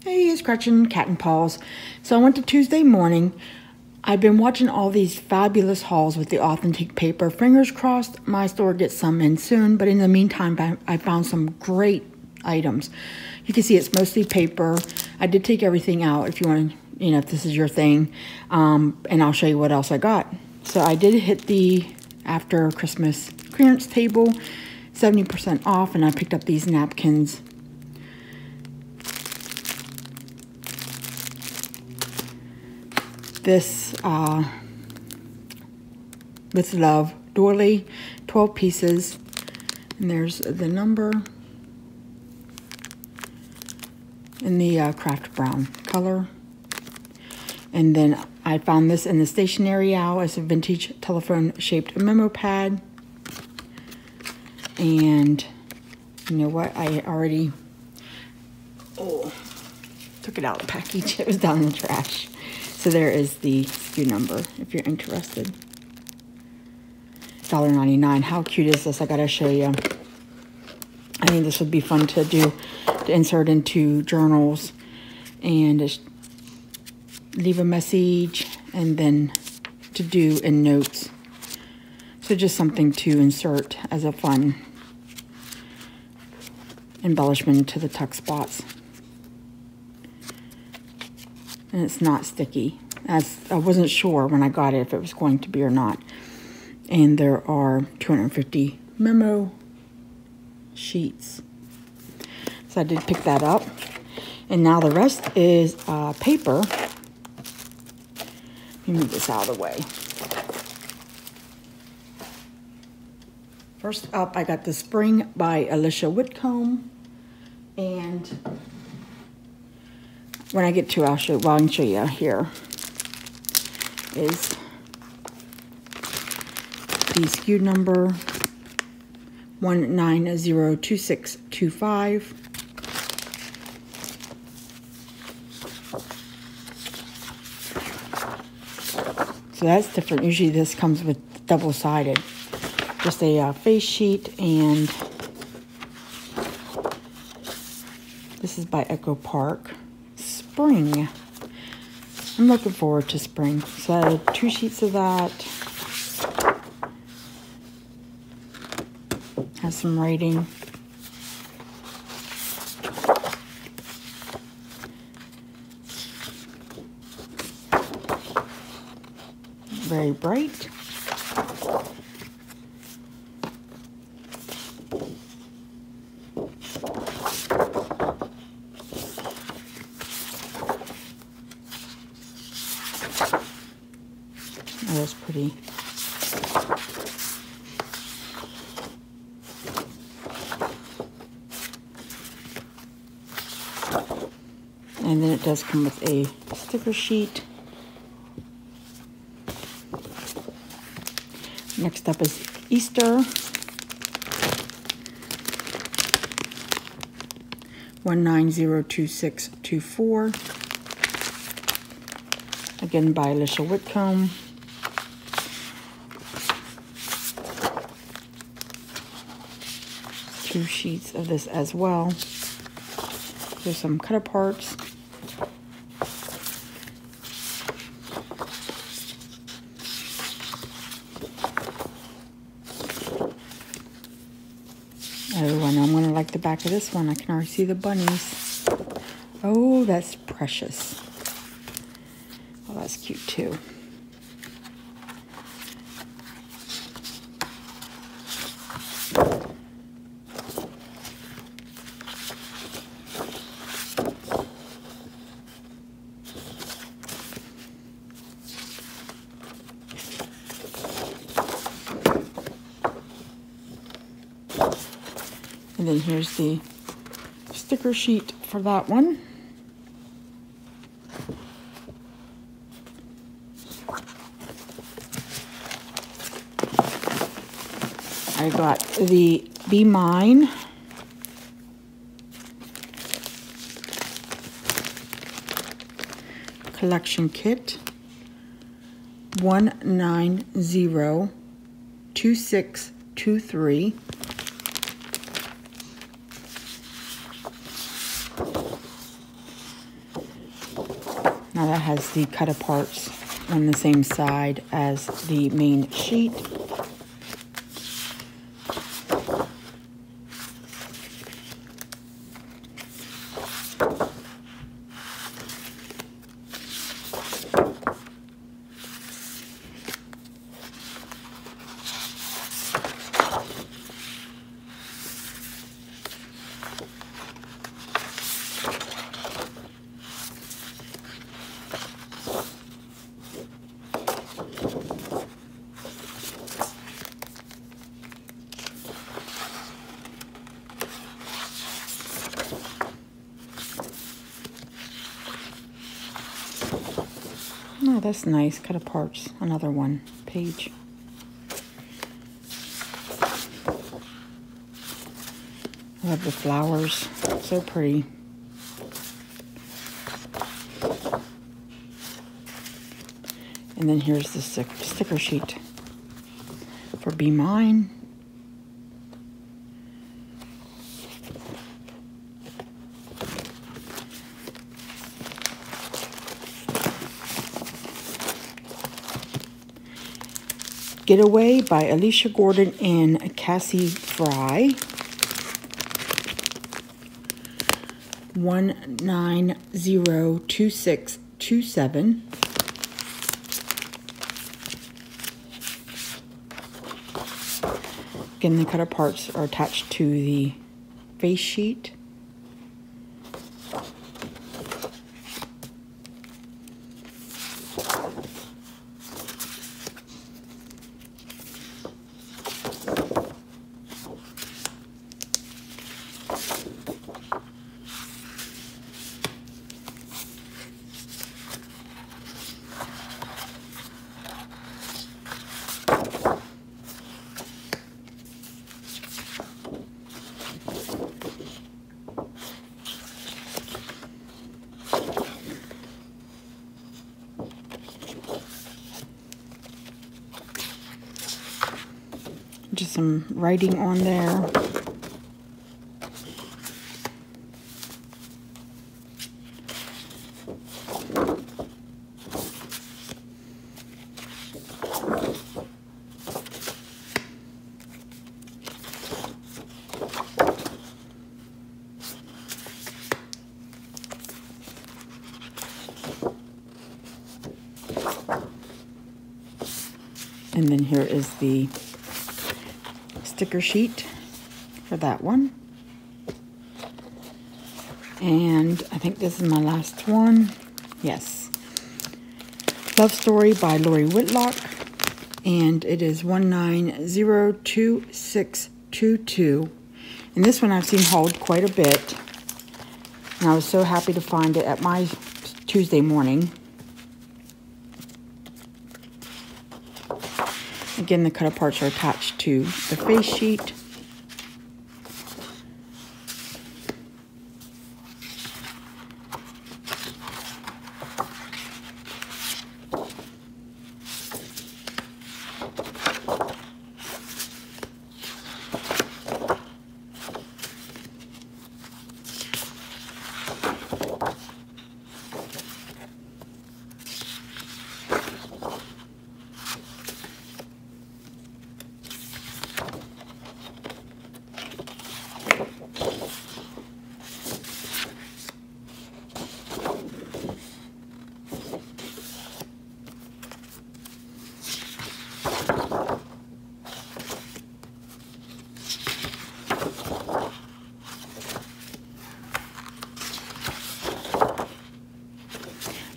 Hey, it's Gretchen, Catnpaws. So I went to Tuesday morning. I've been watching all these fabulous hauls with the authentic paper. Fingers crossed my store gets some in soon, but in the meantime, I found some great items. You can see it's mostly paper. I did take everything out if you want to, if this is your thing, and I'll show you what else I got. So I did hit the after Christmas clearance table, 70% off, and I picked up these napkins. This with love doily, 12 pieces, and there's the number in the craft brown color. And then I found this in the stationery aisle as a vintage telephone shaped memo pad. And you know what, I already took it out of the package. It was down in the trash. So there is the SKU number if you're interested. $1.99. How cute is this? I gotta show you. I think this would be fun to do, to insert into journals and just leave a message and then to do in notes. So just something to insert as a fun embellishment to the tuck spots. And it's not sticky, as I wasn't sure when I got it if it was going to be or not. And there are 250 memo sheets. So I did pick that up. And now the rest is paper. Let me move this out of the way. First up, I got The Spring by Alicia Whitcomb. And when I get to, I can show you here, is the SKU number 1902625. So that's different. Usually this comes with double-sided. Just a face sheet, and this is by Echo Park. Spring. I'm looking forward to spring. So 2 sheets of that. Has some writing. Very bright. Oh, that's pretty. And then it does come with a sticker sheet. Next up is Easter. 1902624. Again by Alicia Whitcomb. Two sheets of this as well. There's some cut aparts. Oh, and I'm going to like the back of this one. I can already see the bunnies. Oh, that's precious. Oh, that's cute too. And then here's the sticker sheet for that one. I got the Be Mine collection kit, 1902623. Now that has the cut aparts on the same side as the main sheet. Oh, that's nice. Cut aparts. Another one page. I love the flowers. So pretty. And then here's the sticker sheet for Be Mine. Getaway by Alicia Gordon and Cassie Fry. 1902627. Again, the cut aparts are attached to the face sheet. Just some writing on there. And then here is the sticker sheet for that one. And I think this is my last one. Yes. Love Story by Lori Whitlock. And it is 1902622. And this one I've seen hauled quite a bit. And I was so happy to find it at my Tuesday morning. Again, the cut aparts are attached to the face sheet.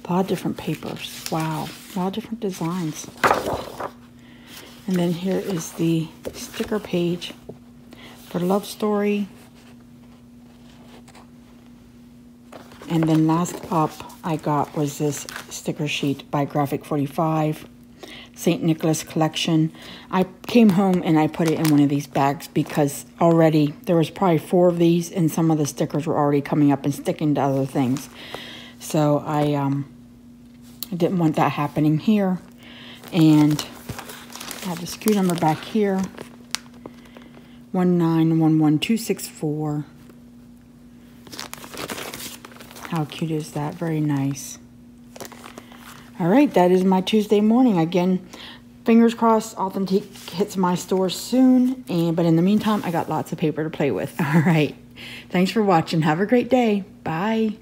A lot of different papers. Wow. A lot of different designs. And then here is the sticker page for Love Story. And then last up I got was this sticker sheet by Graphic 45. St. Nicholas Collection. I came home and I put it in one of these bags because already there was probably 4 of these and some of the stickers were already coming up and sticking to other things. So I didn't want that happening here. And I have the SKU number back here. 1911264. How cute is that? Very nice. All right, that is my Tuesday morning. Again, fingers crossed Authentique hits my store soon. But in the meantime, I got lots of paper to play with. All right. Thanks for watching. Have a great day. Bye.